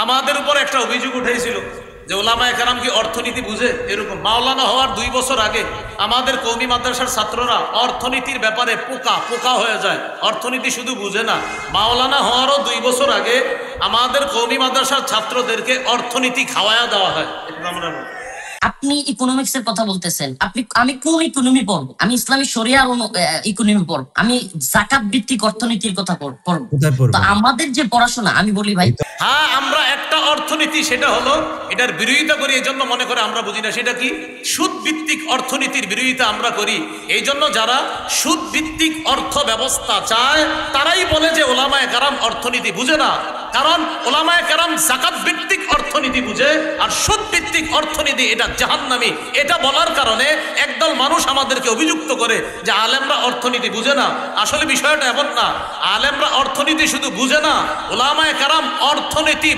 আমাদের উপর একটা অভিযোগ উঠেছিল যে ওলামায়ে কেরাম কি অর্থনীতি বুঝে। এরকম মাওলানা হওয়ার 2 বছর আগে আমাদের কওমি মাদ্রাসার ছাত্ররা অর্থনীতির ব্যাপারে পোকা পোকা হয়ে যায়, অর্থনীতি শুধু বুঝে না। মাওলানা হওয়ারও 2 বছর আগে আমাদের কওমি মাদ্রাসার ছাত্রদেরকে অর্থনীতি খাওয়ায়া দেওয়া হয়। আমরা আপনি ইকোনমিক্সের কথা বলতেছেন, আমি কোন ইকোনমি পড়বো? আমি ইসলামী শরিয়া ইকোনমি পড়বো, আমি যাকাত ভিত্তিক অর্থনীতির কথা পড়বো। তো আমাদের যে পড়াশোনা, আমি বলি ভাই, হ্যাঁ আমরা একটা অর্থনীতি, সেটা হলো এটার বিরোধিতা করি, এই জন্য মনে করে আমরা বুঝি না। সেটা কি? সুদ ভিত্তিক অর্থনীতির বিরোধিতা আমরা করি। এই জন্য যারা সুদ ভিত্তিক অর্থ ব্যবস্থা চায় তারাই বলে যে ওলামায়ে কেরাম অর্থনীতি বুঝে না। কারণ ওলামায়ে কেরাম যাকাত ভিত্তিক অর্থনীতি বুঝে, আর সুদ ভিত্তিক অর্থনীতি এটা জাহান্নামী। এটা বলার কারণে একদল মানুষ আমাদেরকে অভিযুক্ত করে যে আলেমরা অর্থনীতি বুঝে না। আসলে বিষয়টা এমন না, আলেমরা অর্থনীতি শুধু বুঝে না, ওলামায়ে কেরাম অর্থনীতি